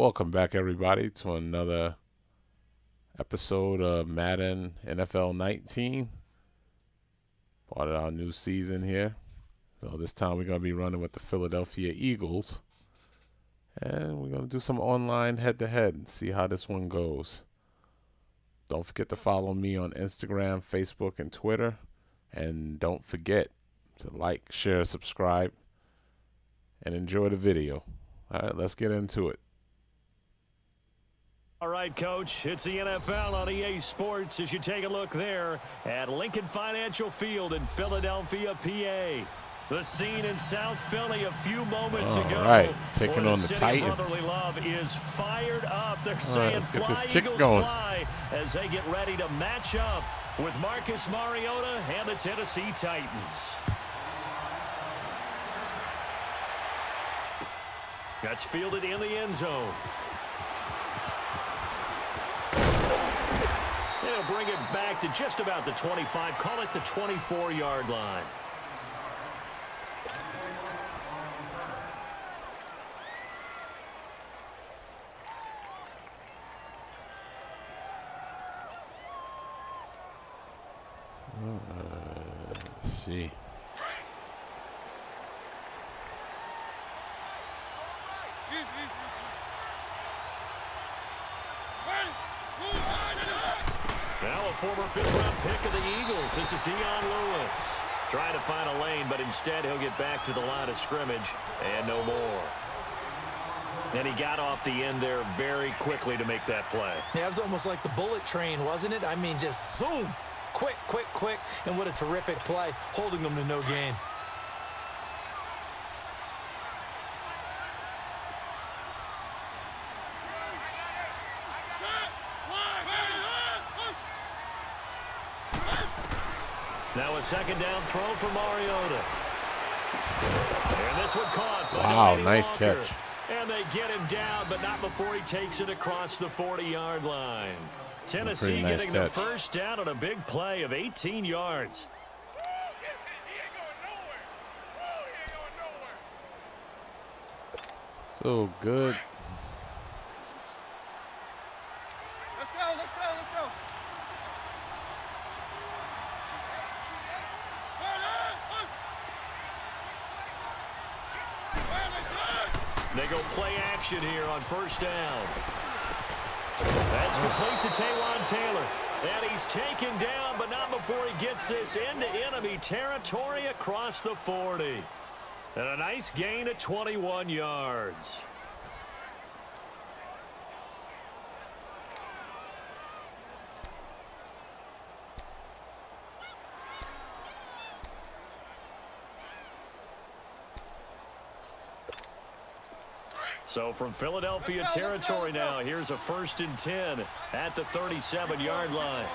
Welcome back, everybody, to another episode of Madden NFL 19. Part of our new season here. So this time we're going to be running with the Philadelphia Eagles. And we're going to do some online head-to-head and see how this one goes. Don't forget to follow me on Instagram, Facebook, and Twitter. And don't forget to like, share, subscribe, and enjoy the video. All right, let's get into it. All right, Coach, it's the NFL on EA Sports as you take a look there at Lincoln Financial Field in Philadelphia, PA. The scene in South Philly a few moments ago. All right, taking on the Titans. Brotherly love is fired up. They're saying let's get fly, this kick Eagles, going. fly, as they get ready to match up with Marcus Mariota and the Tennessee Titans. That's fielded in the end zone. They'll bring it back to just about the 25, call it the 24-yard line. Let's see. Now a former fifth-round pick of the Eagles. This is Dion Lewis. Trying to find a lane, but instead he'll get back to the line of scrimmage and no more. And he got off the end there very quickly to make that play. Yeah, it was almost like the bullet train, wasn't it? I mean, just zoom. Quick, quick, quick. And what a terrific play, holding them to no gain. Now a second down throw for Mariota. And this one caught by Wow, Delaney nice Walker. catch. And they get him down, but not before he takes it across the 40-yard line. Tennessee nice getting catch. the first down on a big play of 18 yards. So good. Let's go, let's go, let's go. They go play action here on first down. That's complete to Taywan Taylor. And he's taken down, but not before he gets this into enemy territory across the 40. And a nice gain at 21 yards. So from Philadelphia territory now, here's a 1st and 10 at the 37-yard line.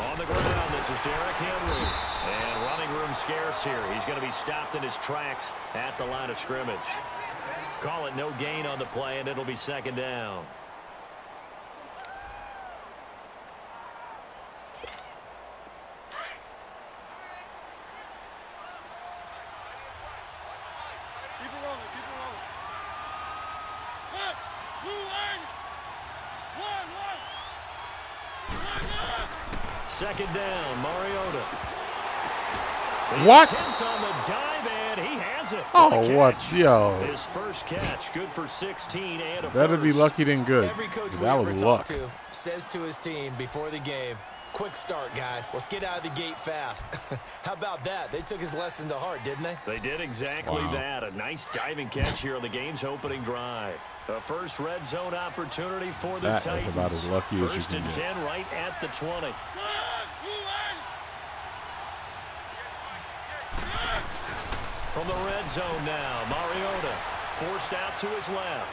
On the ground, this is Derrick Henry. And running room scarce here. He's going to be stopped in his tracks at the line of scrimmage. Call it no gain on the play, and it'll be second down. Keep it rolling, keep it rolling. One, blue line. One. Second down, Mariota. What? Attempt on the dive, and he has it. Oh, what? Yo. His first catch, good for 16 and a Better be first. lucky than good. Every coach we That ever was talk luck. to says to his team before the game, quick start, guys. Let's get out of the gate fast. How about that? They took his lesson to heart, didn't they? They did exactly Wow. that. A nice diving catch here on the game's opening drive. A first red zone opportunity for the That is Titans. about as lucky as you First can and get. 10 right at the 20. From the red zone now, Mariota forced out to his left.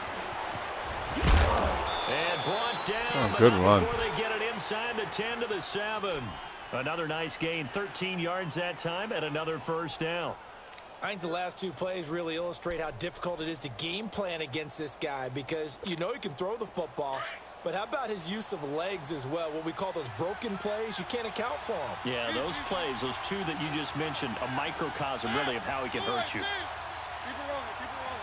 And brought down. Oh, good run. Before they get it inside the 10 to the 7. Another nice gain, 13 yards that time, and another first down. I think the last two plays really illustrate how difficult it is to game plan against this guy because you know he can throw the football, But how about his use of legs as well? What we call those broken plays, you can't account for them. Yeah, those plays, those two that you just mentioned, a microcosm really of how he can hurt you. Keep it rolling. Keep it rolling.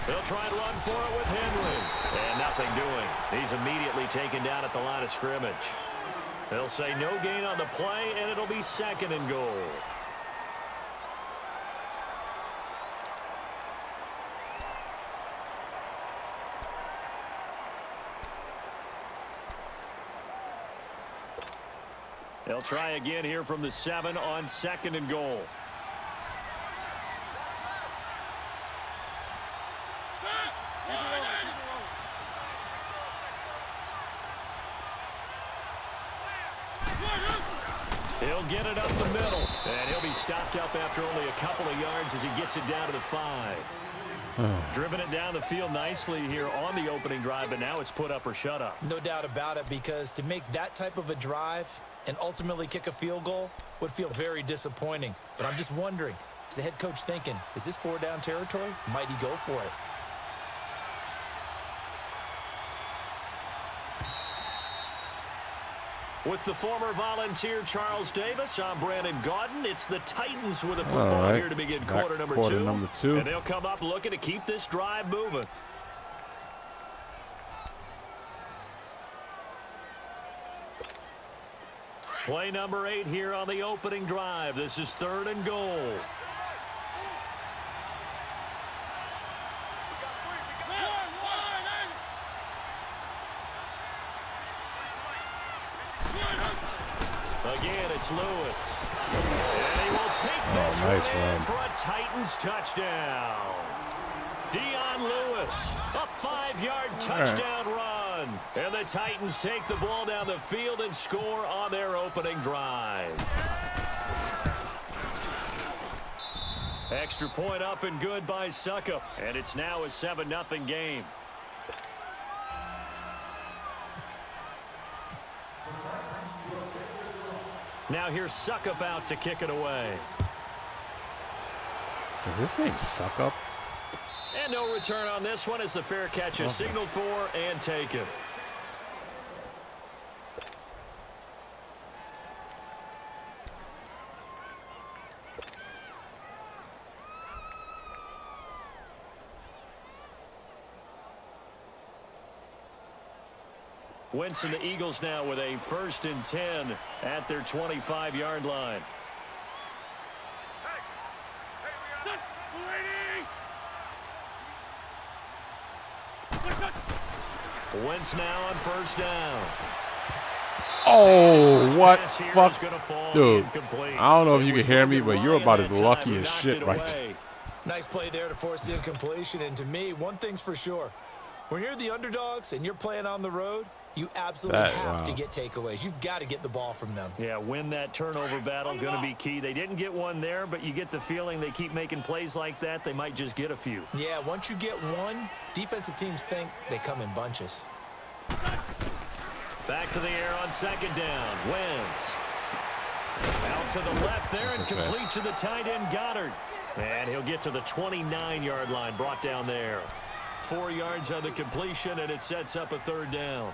He'll try and run for it with Henry. And nothing doing. He's immediately taken down at the line of scrimmage. They'll say no gain on the play, and it'll be 2nd and goal. They'll try again here from the 7 on 2nd and goal. He'll get it up the middle, and he'll be stopped up after only a couple of yards as he gets it down to the 5. Driven it down the field nicely here on the opening drive, but now it's put up or shut up. No doubt about it, because to make that type of a drive and ultimately kick a field goal would feel very disappointing. But I'm just wondering, is the head coach thinking, is this 4-down territory? Might he go for it? With the former Volunteer Charles Davis, I'm Brandon Gaudin. It's the Titans with a football here to begin quarter number two. And they'll come up looking to keep this drive moving. Play number 8 here on the opening drive. This is 3rd and goal. Again, it's Lewis. And he will take this run for a Titans touchdown. Dion Lewis, a 5-yard touchdown run. And the Titans take the ball down the field and score on their opening drive. Extra point up and good by Suckup. And it's now a 7-0 game. Now here's Suckup out to kick it away. Is his name Suckup? And no return on this one as the fair catch is signaled for and taken. Wentz and the Eagles now with a 1st and 10 at their 25-yard line. Wentz now on 1st down. Oh, what fuck? Dude, I don't know if you can hear me, but you're about as lucky as shit right there. Nice play there to force the incompletion. And to me, one thing's for sure. When you're the underdogs and you're playing on the road, you absolutely have to get takeaways. You've got to get the ball from them. Yeah, win that turnover battle, going to be key. They didn't get one there, but you get the feeling they keep making plays like that, they might just get a few. Yeah, once you get one, defensive teams think they come in bunches. Back to the air on 2nd down. Wentz. Out to the left there and complete to the tight end Goddard. And he'll get to the 29-yard line, brought down there. 4 yards on the completion, and it sets up a 3rd down.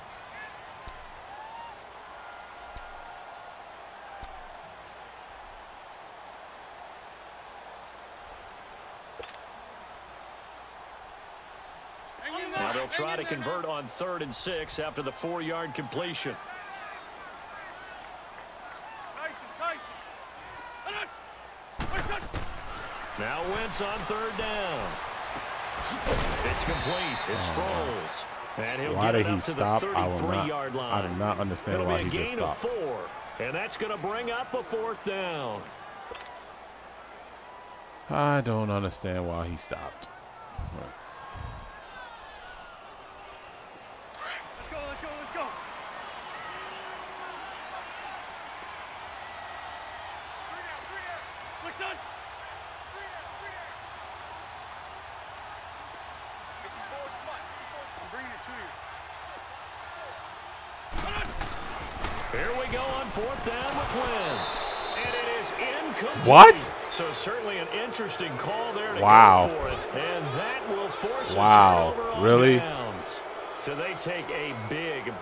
Now they'll try to convert on 3rd and 6 after the 4-yard completion. Now Wentz on 3rd down. It's complete. It's Sproles. And he'll Why get did it he up to stop? the 33-yard line. I do not understand why he just stopped. It'll be a gain of 4, and that's going to bring up a 4th down. I don't understand why he stopped. Let's go. What's done? I'm bringing it to you. Here we go on 4th down with Wentz. And it is is incomplete. What? So certainly an interesting call there to Wow. go for it. And that will force Wow. a turnover on Really? downs. So they take a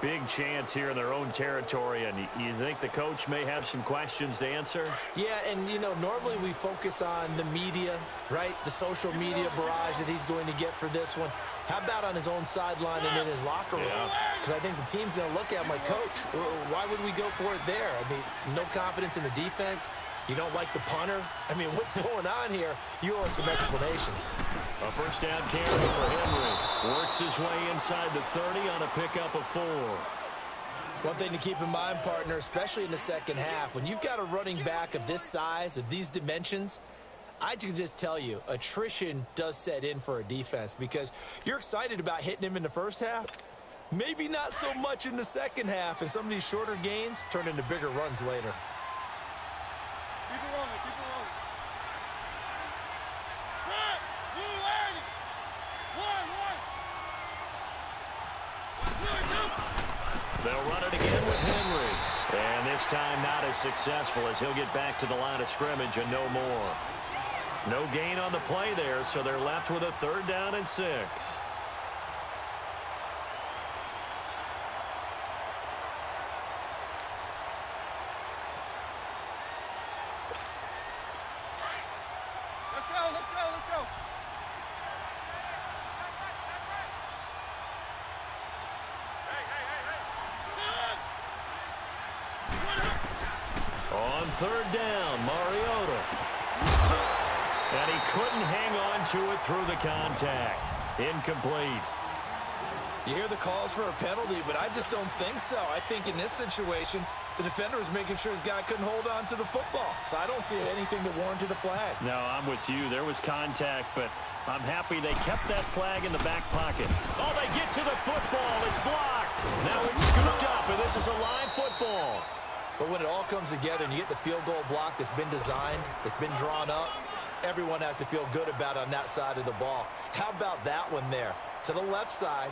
big chance here in their own territory. And you think the coach may have some questions to answer? Yeah, and, you know, normally we focus on the media, right? The social media barrage that he's going to get for this one. How about on his own sideline and in his locker room? Because I think the team's going to look at him like, Coach, why would we go for it there? I mean, no confidence in the defense. You don't like the punter? I mean, what's going on here? You owe us some explanations. A first down carry for Henry. Works his way inside the 30 on a pickup of 4. One thing to keep in mind, partner, especially in the second half, when you've got a running back of this size, of these dimensions, I can just tell you, attrition does set in for a defense because you're excited about hitting him in the first half. Maybe not so much in the second half, and some of these shorter gains turn into bigger runs later. Keep it rolling, keep it rolling. Set, blue line. One. They'll run it again with Henry. And this time not as successful as he'll get back to the line of scrimmage and no more. No gain on the play there, so they're left with a 3rd down and 6. Let's go, let's go, let's go. On 3rd down, Mariota. And he couldn't hang on to it through the contact. Incomplete. You hear the calls for a penalty, but I just don't think so. I think in this situation, the defender was making sure his guy couldn't hold on to the football. So I don't see anything that warranted a flag. No, I'm with you. There was contact, but I'm happy they kept that flag in the back pocket. Oh, they get to the football. It's blocked. Now it's scooped up, and this is a live football. But when it all comes together and you get the field goal block that's been designed, that's been drawn up, everyone has to feel good about it on that side of the ball. How about that one there? To the left side,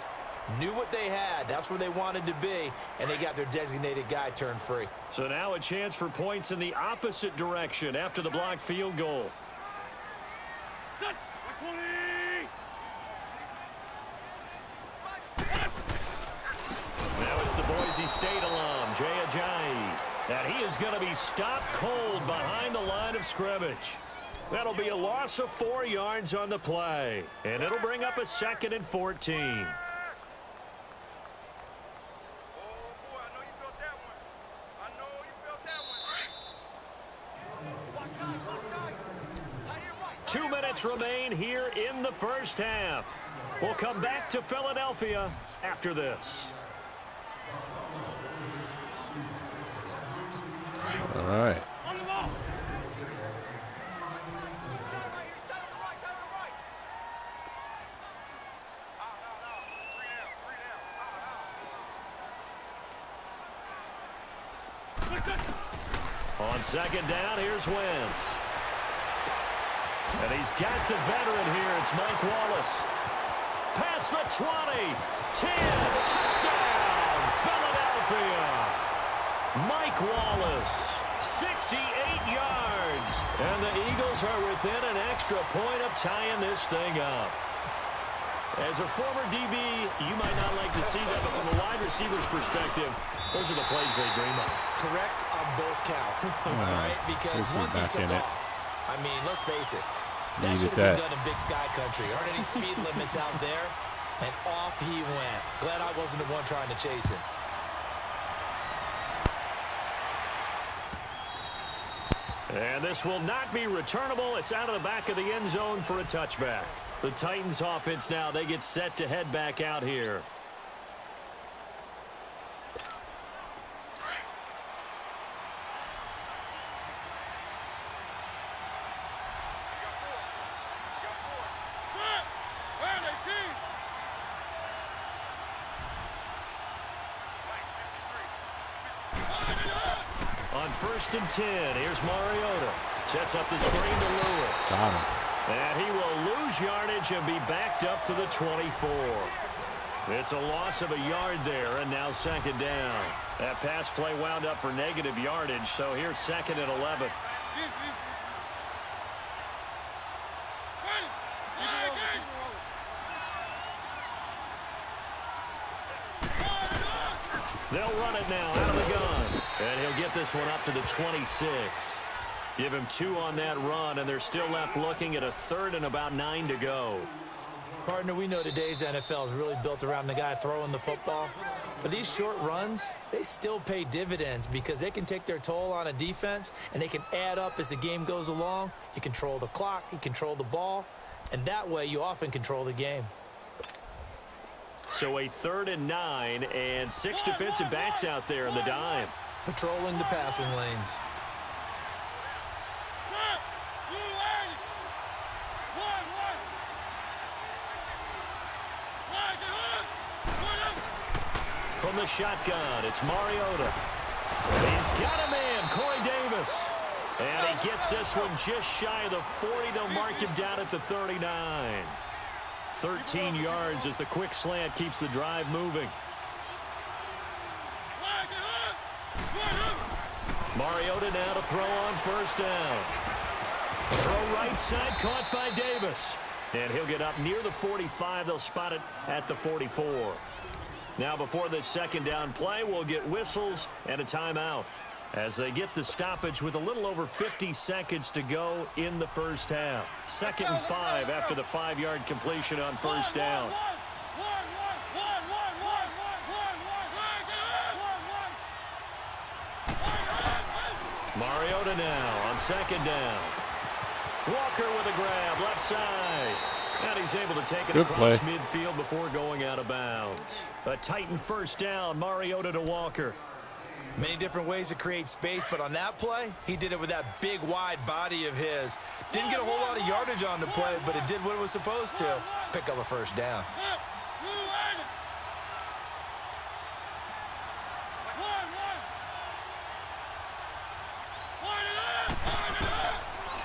knew what they had. That's where they wanted to be, and they got their designated guy turned free. So now a chance for points in the opposite direction after the blocked field goal. Set, 20. Now it's the Boise State alum, Jay Ajayi. And he is going to be stopped cold behind the line of scrimmage. That'll be a loss of 4 yards on the play. And it'll bring up a 2nd and 14. Oh, boy, I know you felt that one. I know you felt that one. 2 minutes remain here in the first half. We'll come back to Philadelphia after this. All right. On the ball. On 2nd down, here's Wentz. And he's got the veteran here. It's Mike Wallace. Past the 20, 10, touchdown, Philadelphia. Mike Wallace, 68 yards. And the Eagles are within an extra point of tying this thing up. As a former DB, you might not like to see that, but from a wide receiver's perspective, those are the plays they dream of. Correct on both counts, all right? Because once he took off, I mean, let's face it, that should have been done in Big Sky Country. Aren't any speed limits out there? And off he went. Glad I wasn't the one trying to chase him. And this will not be returnable. It's out of the back of the end zone for a touchback. The Titans offense now, they get set to head back out here. On 1st and 10, here's Mariota. Sets up the screen to Lewis. Got him. And he will lose yardage and be backed up to the 24. It's a loss of a yard there, and now 2nd down. That pass play wound up for negative yardage, so here's 2nd and 11. They'll run it now out of the gun. And he'll get this one up to the 26. Give him 2 on that run, and they're still left looking at a 3rd and about 9 to go. Partner, we know today's NFL is really built around the guy throwing the football. But these short runs, they still pay dividends because they can take their toll on a defense, and they can add up as the game goes along. You control the clock, you control the ball, and that way you often control the game. So a 3rd and 9, and 6 defensive backs out there in the dime. Patrolling the passing lanes. From the shotgun, it's Mariota. He's got a man, Corey Davis. And he gets this one just shy of the 40. They'll mark him down at the 39. 13 yards as the quick slant keeps the drive moving. Mariota now to throw on 1st down. Throw right side, caught by Davis. And he'll get up near the 45. They'll spot it at the 44. Now before this 2nd down play, we'll get whistles and a timeout as they get the stoppage with a little over 50 seconds to go in the 1st half. 2nd and 5 after the 5-yard completion on 1st down. Mariota now on 2nd down. Walker with a grab, left side. And he's able to take it across midfield before going out of bounds. A Titan 1st down, Mariota to Walker. Many different ways to create space, but on that play, he did it with that big, wide body of his. Didn't get a whole lot of yardage on the play, but it did what it was supposed to. Pick up a 1st down.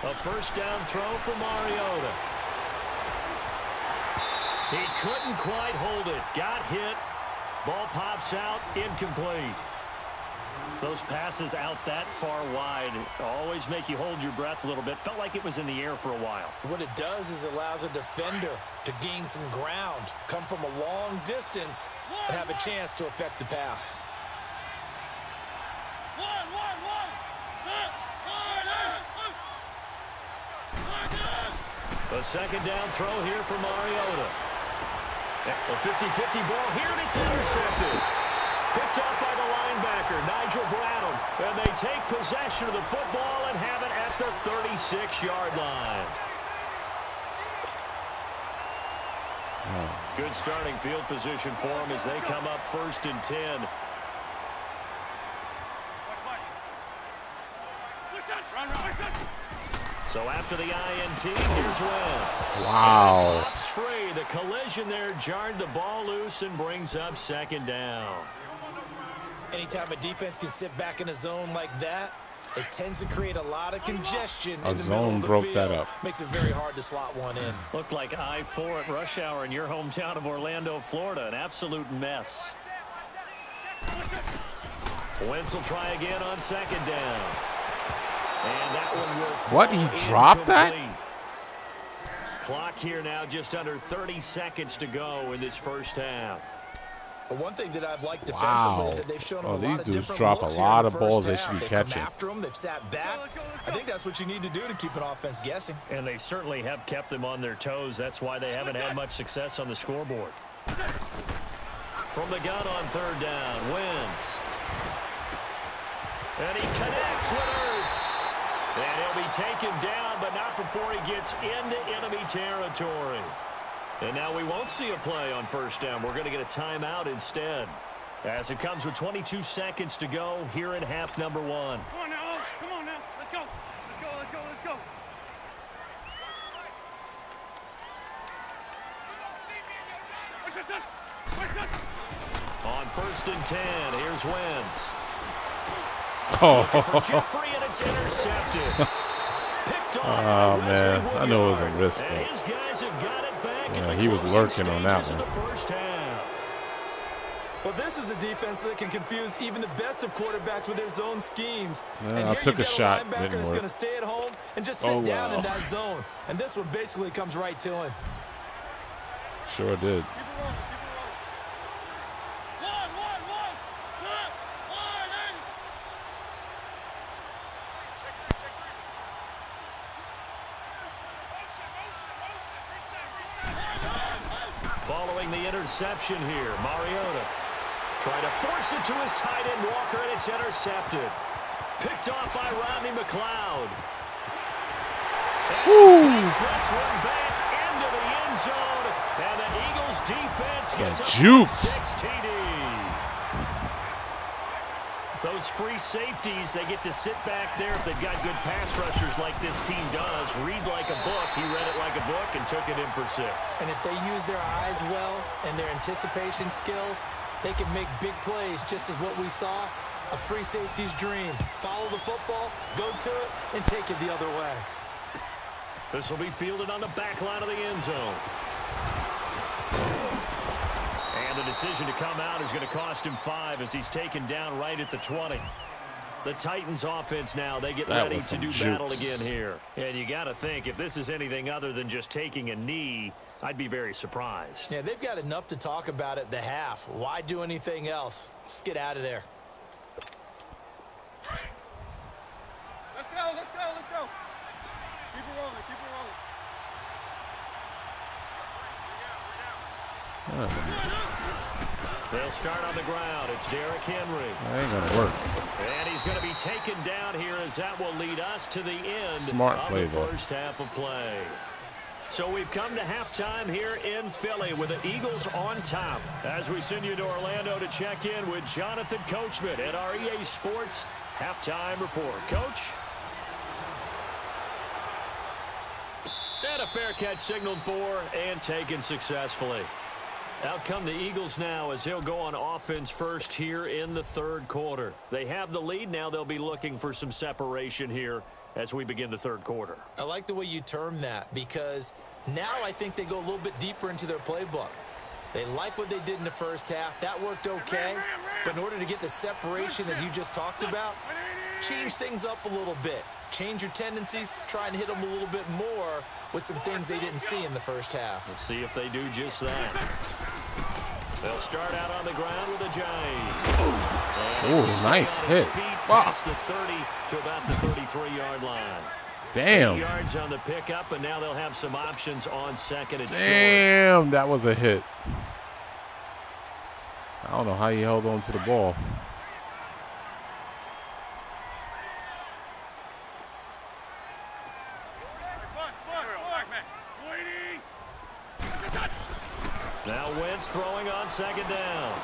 A 1st down throw for Mariota. He couldn't quite hold it. Got hit. Ball pops out. Incomplete. Those passes out that far wide always make you hold your breath a little bit. Felt like it was in the air for a while. What it does is allows a defender to gain some ground, come from a long distance, and have a chance to affect the pass. A 2nd down throw here for Mariota. A 50-50 ball here, and it's intercepted. Picked off by the linebacker, Nigel Bradham. And they take possession of the football and have it at the 36-yard line. Good starting field position for them as they come up 1st and 10. So after the INT, here's Wentz. Wow. Pops free. The collision there jarred the ball loose and brings up 2nd down. Anytime a defense can sit back in a zone like that, it tends to create a lot of congestion. A zone broke that up. Makes it very hard to slot one in. Looked like I-4 at rush hour in your hometown of Orlando, Florida. An absolute mess. Wentz will try again on 2nd down. And that one will What? He dropped that? Clock here now, just under 30 seconds to go in this 1st half. But one thing that I've liked defensively is that they've shown a lot these of dudes different drop a looks lot here of in the balls they first should be half. catching. They come after them, they've sat back. I think that's what you need to do to keep an offense guessing. And they certainly have kept them on their toes. That's why they haven't had much success on the scoreboard. From the gun on 3rd down, Wentz. And he connects with Ertz. And he'll be taken down, but not before he gets into enemy territory. And now we won't see a play on 1st down. We're going to get a timeout instead, as it comes with 22 seconds to go here in half number 1. Come on now. Come on now. Let's go. Let's go. Let's go. Let's go. On 1st and 10, here's Wentz. Oh, Jeffrey, and it's intercepted. Picked oh man, I know it was a risk, and his guys have got it back. yeah, he was lurking on that one. The 1st half. Well, this is a defense that can confuse even the best of quarterbacks with their zone schemes. I took a shot, didn't work. That's going to stay at home and just sit down in that zone. And this one basically comes right to him. Sure did. Keep it rolling. One, set, line, and. Following the interception here, Mariota trying to force it to his tight end Walker, and it's intercepted. Picked off by Rodney McLeod. And takes this one back into the end zone, and the Eagles defense gets a jukes. TD. Those free safeties, they get to sit back there if they've got good pass rushers like this team does. Read like a book. He read it like a book and took it in for 6. And if they use their eyes well and their anticipation skills, they can make big plays, just as what we saw, a free safety's dream. Follow the football, go to it, and take it the other way. This will be fielded on the back line of the end zone. And the decision to come out is going to cost him 5 as he's taken down right at the 20. The Titans offense now, they get ready to do battle again here. And you got to think, if this is anything other than just taking a knee, I'd be very surprised. Yeah, they've got enough to talk about at the half. Why do anything else? Just get out of there. Let's go. Keep it rolling. They'll start on the ground. It's Derrick Henry. That ain't going to work. And he's going to be taken down here as that will lead us to the end of the first half of play. So we've come to halftime here in Philly with the Eagles on top. As we send you to Orlando to check in with Jonathan Coachman at our EA Sports Halftime Report. Coach? And a fair catch signaled for and taken successfully. Out come the Eagles now as they'll go on offense first here in the third quarter. They have the lead. Now they'll be looking for some separation here as we begin the third quarter. I like the way you term that, because now I think they go a little bit deeper into their playbook. They like what they did in the first half. That worked okay. But in order to get the separation that you just talked about, change things up a little bit. Change your tendencies, try and hit them a little bit more with some things they didn't see in the first half. We'll see if they do just that. They'll start out on the ground with a giant. Oh, nice hit. Past the 30 to about the 33-yard line. Damn. 8 yards on the pickup, and now they'll have some options on second and short. Damn, that was a hit. I don't know how he held on to the ball. Now Wentz throwing on second down.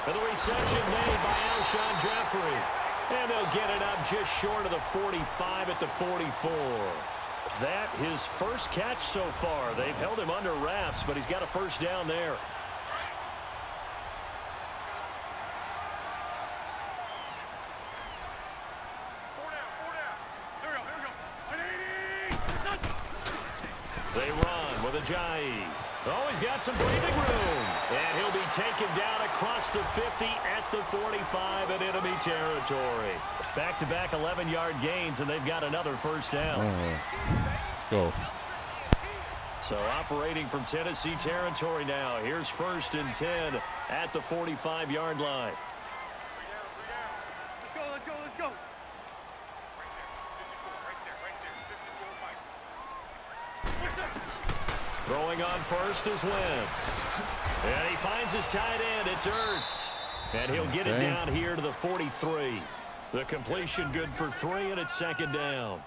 And the reception made by Alshon Jeffrey. And they'll get it up just short of the 45 at the 44. That his first catch so far. They've held him under wraps, but he's got a first down there. They run with Ajayi. Oh, he's got some breathing room. And he'll be taken down across the 50 at the 45 in enemy territory. Back-to-back 11-yard gains, and they've got another first down. Let's go. So operating from Tennessee territory now. Here's 1st and 10 at the 45-yard line. Let's go. Throwing on first is Wentz. And he finds his tight end. It's Ertz. And he'll get it down here to the 43. The completion good for 3, and it's second down.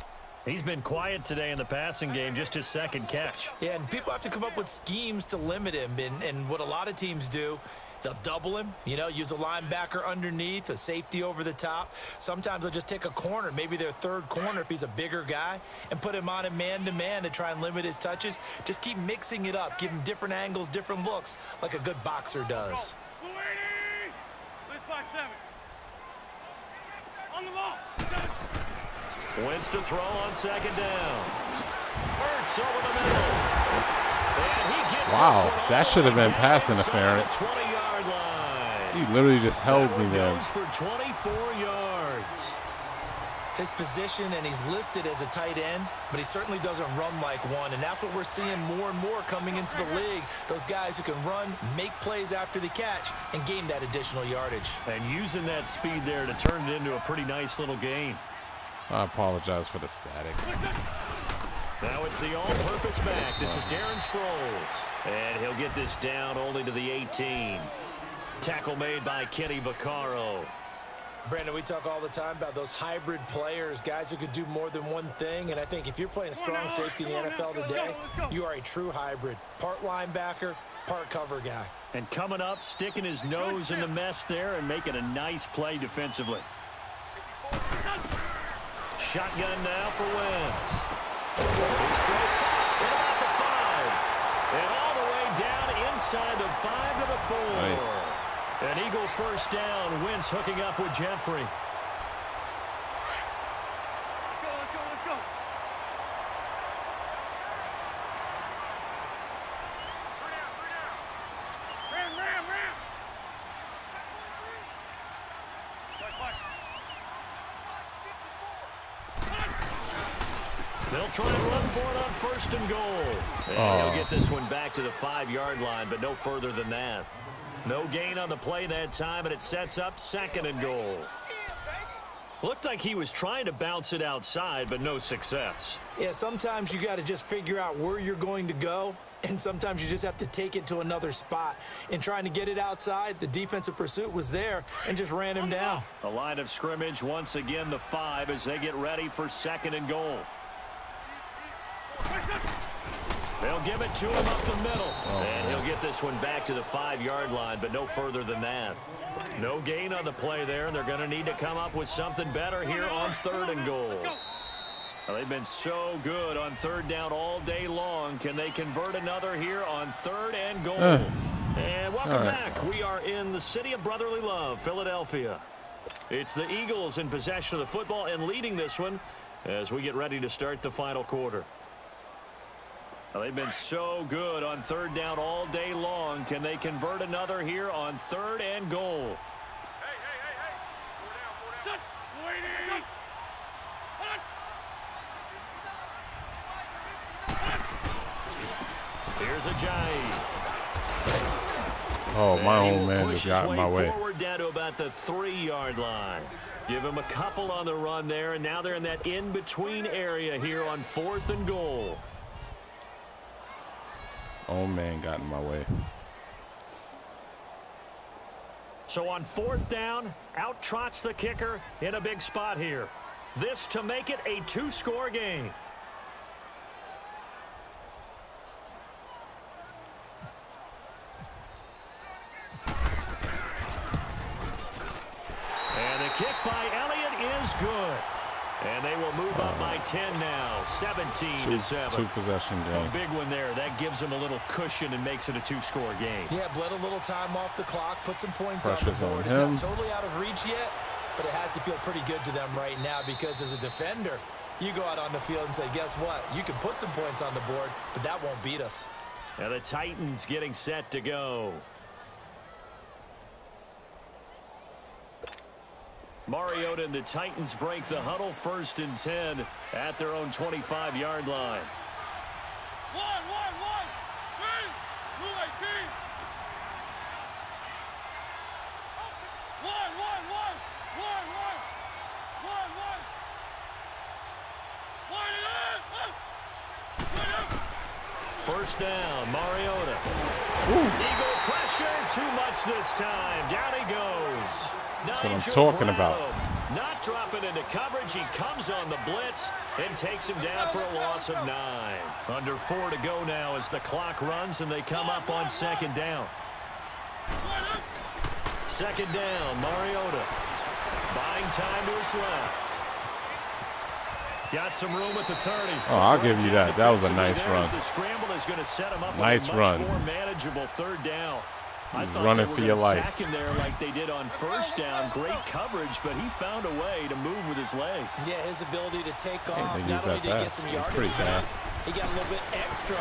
He's been quiet today in the passing game, just his second catch. Yeah, and people have to come up with schemes to limit him. And what a lot of teams do, they'll double him, use a linebacker underneath, a safety over the top. Sometimes they'll just take a corner, maybe their third corner if he's a bigger guy, and put him on a man-to-man to try and limit his touches. Just keep mixing it up, give him different angles, different looks, like a good boxer does. Let's 5-7. On the ball. Wentz to throw on second down. Ertz over the middle. And he gets Wow, that should have been pass interference. 20-yard line. He literally just held me there. Goes for 24 yards. His position, and he's listed as a tight end, but he certainly doesn't run like one, and that's what we're seeing more and more coming into the league. Those guys who can run, make plays after the catch, and gain that additional yardage. And using that speed there to turn it into a pretty nice little gain. I apologize for the static. Now it's the all-purpose back. This is Darren Sproles. And he'll get this down only to the 18. Tackle made by Kenny Vaccaro. Brandon, we talk all the time about those hybrid players, guys who could do more than one thing, and I think if you're playing strong safety in the NFL today, you are a true hybrid. Part linebacker, part cover guy. And coming up, sticking his nose in the mess there and making a nice play defensively. Shotgun now for Wentz. He's thrown at about the 5. And all the way down inside the 5 to the 4. Nice. An Eagle first down. Wentz hooking up with Jeffrey. Let's go, let's go. Ram. They'll try and run for it on 1st and goal. And he'll get this one back to the 5-yard line, but no further than that. No gain on the play that time, and it sets up 2nd and goal. Looked like he was trying to bounce it outside, but no success. Yeah, sometimes you got to just figure out where you're going to go, and sometimes you just have to take it to another spot. In trying to get it outside, the defensive pursuit was there and just ran him down. A line of scrimmage, once again the 5 as they get ready for 2nd and goal. They'll give it to him up the middle. And he'll get this one back to the 5-yard line, but no further than that. No gain on the play there, and they're going to need to come up with something better here on 3rd and goal. Well, they've been so good on 3rd down all day long. Can they convert another here on 3rd and goal? And welcome back. We are in the city of brotherly love, Philadelphia. It's the Eagles in possession of the football and leading this one as we get ready to start the final quarter. Well, they've been so good on 3rd down all day long. Can they convert another here on 3rd and goal? Here's a jive. Oh, my old man just got in my way. Forward down to about the 3-yard line. Give him a couple on the run there, and now they're in that in-between area here on 4th and goal. Old man got in my way. So on 4th down, out trots the kicker in a big spot here. This to make it a 2-score game. And the kick by Elliott is good. And they will move up by 10 now, 17-7. Two-possession game. A big one there. That gives them a little cushion and makes it a 2-score game. Yeah, bled a little time off the clock, put some points Pressure's on the board. on him. It's not totally out of reach yet, but it has to feel pretty good to them right now because as a defender, you go out on the field and say, guess what? You can put some points on the board, but that won't beat us. Now the Titans getting set to go. Mariota and the Titans break the huddle, 1st and 10 at their own 25-yard line. One. Three. Blue 18. One. First down, Mariota. Eagle pressure, too much this time. Down he goes. That's what I'm talking about. Not dropping into coverage. He comes on the blitz and takes him down for a loss of 9. Under 4 to go now as the clock runs and they come up on 2nd down. 2nd down, Mariota. Buying time to his left. Got some room at the 30. Oh, I'll give you that. That was a nice run. The scramble is going to set him up nice with a run. much more manageable 3rd down. I thought running they were for your life. sack him there like they did on 1st down. Great coverage, but he found a way to move with his legs. Yeah, his ability to take off. think Not he's only that did he get fast. some He's yardage, pretty but fast. he got a little bit extra.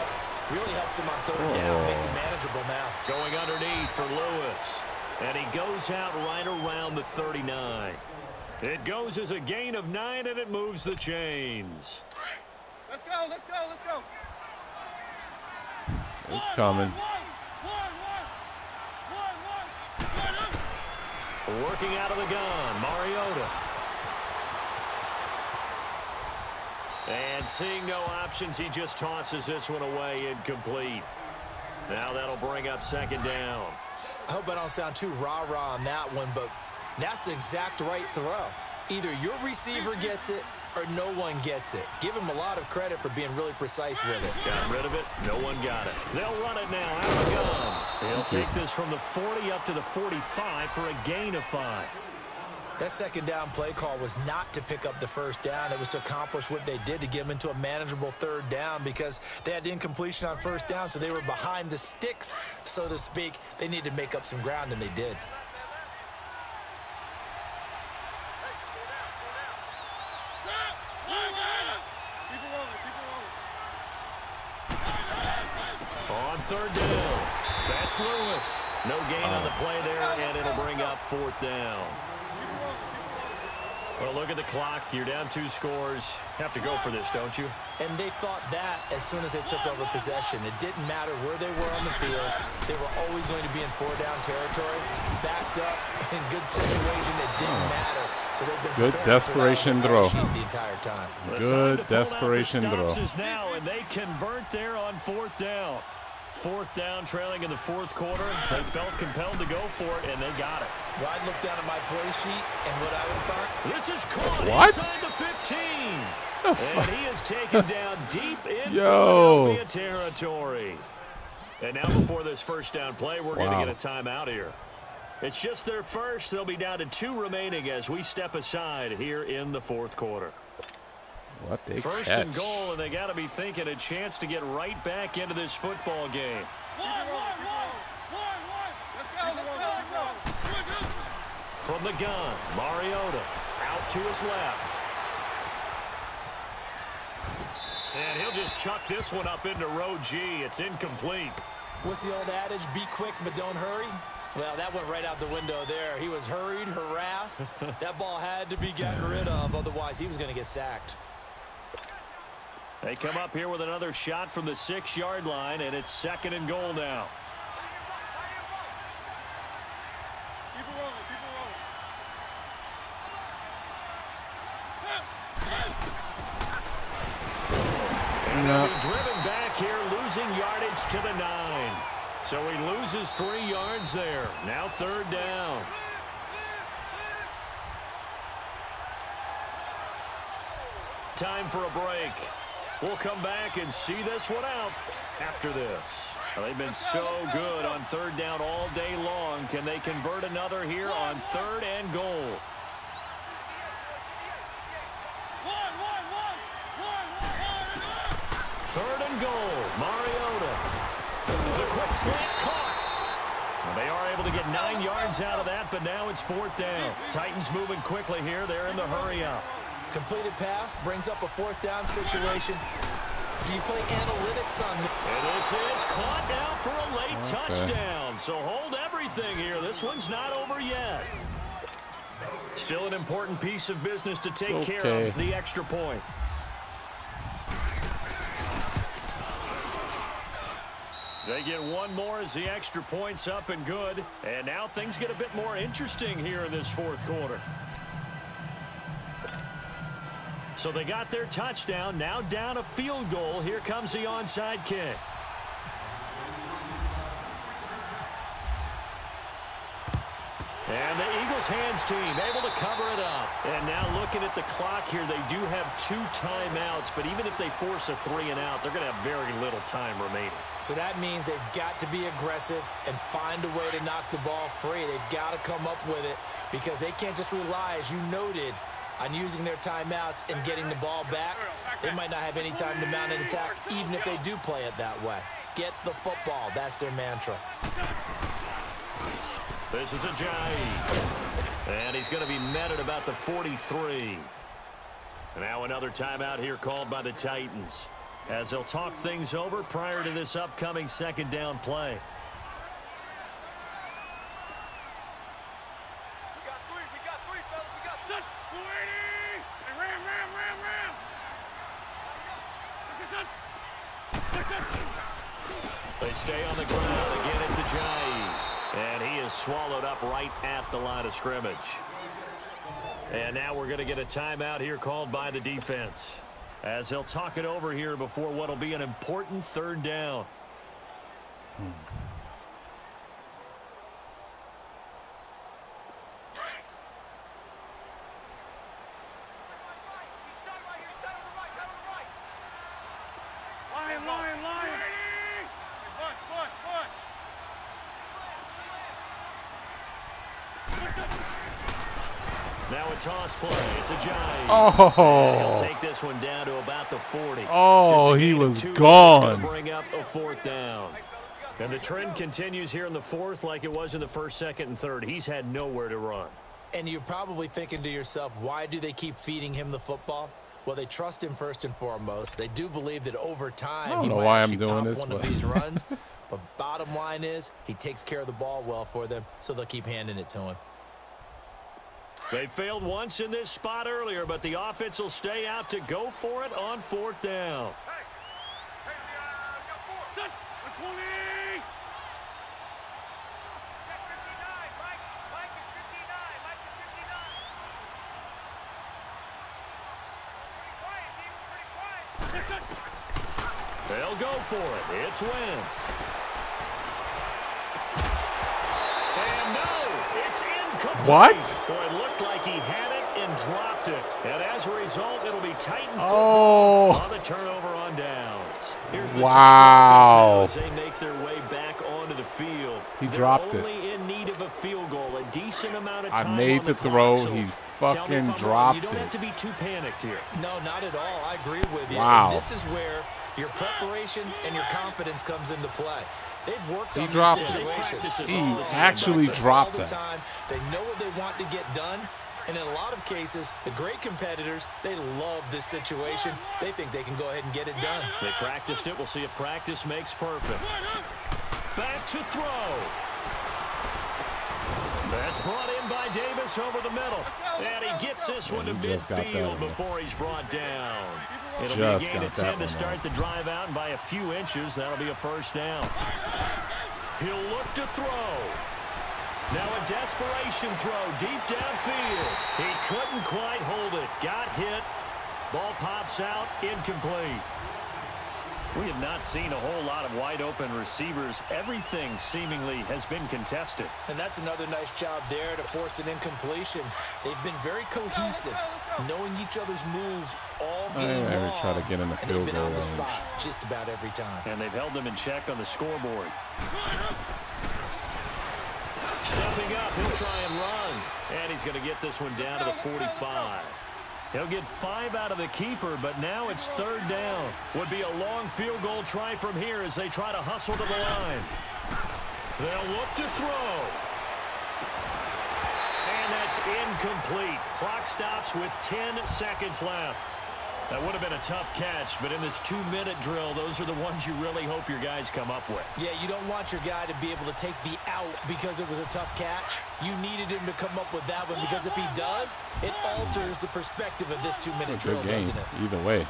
Really helps him on 3rd down. Makes it manageable now. Going underneath for Lewis. And he goes out right around the 39. It goes as a gain of 9, and it moves the chains. Let's go, let's go, let's go. It's coming. Working out of the gun, Mariota. And seeing no options, he just tosses this one away incomplete. Now that'll bring up second down. I hope I don't sound too rah-rah on that one, but that's the exact right throw. Either your receiver gets it or no one gets it. Give him a lot of credit for being really precise with it. Got rid of it. No one got it. They'll run it now out of the gun. He'll take this from the 40 up to the 45 for a gain of 5. That second down play call was not to pick up the first down. It was to accomplish what they did, to get them into a manageable third down, because they had incompletion on first down, so they were behind the sticks, so to speak. They needed to make up some ground, and they did. On third down, that's Lewis. No gain on the play there, and it'll bring up fourth down. Well, look at the clock. You're down 2 scores. Have to go for this, don't you? And they thought that as soon as they took over possession. It didn't matter where they were on the field. They were always going to be in 4-down territory. Backed up, in good situation, it didn't matter. So they've been good desperation throw. The entire time. Good desperation throw. Now, and they convert there on fourth down. Fourth down, trailing in the fourth quarter. They felt compelled to go for it, and they got it. Well, I'd look down at my play sheet, and what I would find. This is caught what? Inside the 15. And he is taken down deep in Yo. Philadelphia territory. And now before this first down play, we're going to get a timeout here. It's just their first. They'll be down to 2 remaining as we step aside here in the fourth quarter. What they First catch. and goal, and they got to be thinking a chance to get right back into this football game. Let's go. From the gun, Mariota out to his left. And he'll just chuck this one up into row G. It's incomplete. What's the old adage? Be quick, but don't hurry. Well, that went right out the window there. He was hurried, harassed. That ball had to be gotten rid of, otherwise he was going to get sacked. They come up here with another shot from the 6-yard line, and it's second and goal now. Keep it rolling, keep it rolling. And they'll be driven back here, losing yardage to the 9. So he loses 3 yards there. Now third down. Time for a break. We'll come back and see this one out after this. Well, they've been so good on third down all day long. Can they convert another here on third and goal? Third and goal. Mariota. The quick slant caught. Well, they are able to get 9 yards out of that, but now it's fourth down. Titans moving quickly here. They're in the hurry up. Completed pass brings up a fourth down situation. Do you play analytics on this? And this is caught now for a late touchdown. So hold everything here. This one's not over yet. Still an important piece of business to take care of, the extra point. They get one more as the extra point's up and good. And now things get a bit more interesting here in this fourth quarter. So they got their touchdown, now down a field goal. Here comes the onside kick. And the Eagles hands team able to cover it up. And now looking at the clock here, they do have 2 timeouts, but even if they force a 3-and-out, they're going to have very little time remaining. So that means they've got to be aggressive and find a way to knock the ball free. They've got to come up with it because they can't just rely, as you noted, on using their timeouts and getting the ball back. They might not have any time to mount an attack, even if they do play it that way. Get the football. That's their mantra. This is Ajayi. And he's going to be met at about the 43. And now another timeout here called by the Titans, as they'll talk things over prior to this upcoming second down play. They stay on the ground. Again, it's Ajayi. And he is swallowed up right at the line of scrimmage. And now we're going to get a timeout here called by the defense, as they'll talk it over here before what will be an important third down. Now a toss play. It's Ajayi. Oh. He'll take this one down to about the 40. Oh, he was gone. Bring up a fourth down. And the trend continues here in the fourth like it was in the first, second, and third. He's had nowhere to run. And you're probably thinking to yourself, why do they keep feeding him the football? Well, they trust him first and foremost. They do believe that over time he might actually pop one of these runs. But bottom line is he takes care of the ball well for them, so they'll keep handing it to him. They failed once in this spot earlier, but the offense will stay out to go for it on fourth down. They'll go for it. It's Wentz. And no, it's incomplete. What? Boy, it looked like he had it and dropped it. And as a result, it'll be Titan Oh. on the turnover on downs. Here's the Wow. as they make their way back onto the field. He dropped it. Only in need of a field goal, a decent amount of time. I made on the clock, throw. so He tell me fucking if I'm wrong. dropped You don't have it. to be too panicked here. No, not at all. I agree with you. Wow. And this is where your preparation and your confidence comes into play. They've worked on dropped these it. situations. He all the time. actually All the dropped that. time. They know what they want to get done. And in a lot of cases, the great competitors, they love this situation. They think they can go ahead and get it done. They practiced it. We'll see if practice makes perfect. Back to throw. That's brought in by Davis over the middle. And he gets this one to midfield before he's brought down. It'll be a gain of 10 to start the drive out, and by a few inches, that'll be a first down. He'll look to throw. Now a desperation throw deep downfield. He couldn't quite hold it. Got hit. Ball pops out. Incomplete. We have not seen a whole lot of wide-open receivers. Everything seemingly has been contested. And that's another nice job there to force an incompletion. They've been very cohesive, knowing each other's moves all game long. They try to get in the field goal range. Spot just about every time. And they've held them in check on the scoreboard. Stepping up, he'll try and run. And he's going to get this one down to the 45. He'll get 5 out of the keeper, but now it's third down. Would be a long field goal try from here as they try to hustle to the line. They'll look to throw. And that's incomplete. Clock stops with 10 seconds left. That would have been a tough catch, but in this 2-minute drill, those are the ones you really hope your guys come up with. Yeah, you don't want your guy to be able to take the out because it was a tough catch. You needed him to come up with that one because if he does, it alters the perspective of this 2-minute drill, doesn't it? Either way.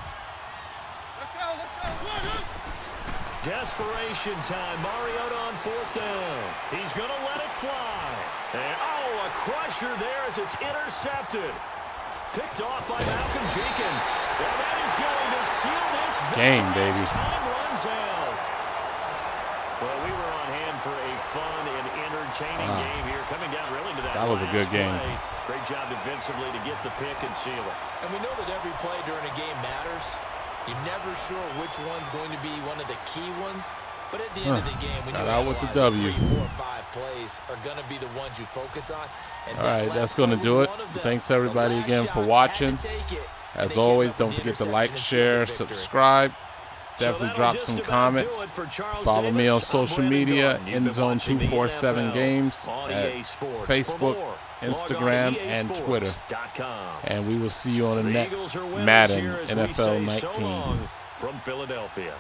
Desperation time. Mariota on fourth down. He's going to let it fly. And, a crusher there as it's intercepted. Picked off by Malcolm Jenkins. And that is going to seal this game, baby. Time runs out. Well, we were on hand for a fun and entertaining game here. Coming down really to that was a good game. play. Great job defensively to get the pick and seal it. And we know that every play during a game matters. You're never sure which one's going to be one of the key ones. But at the end of the game, when you with the W. 3, 4, 5 plays are going to be the ones you focus on. And all right, that's going to do it. Thanks, everybody, again for watching. As always, don't forget to like, share, subscribe. Definitely drop some comments. Follow me on social media, ENDZONE247 Games at Facebook, Instagram, and Twitter. And we will see you on the next Madden NFL 19. From Philadelphia.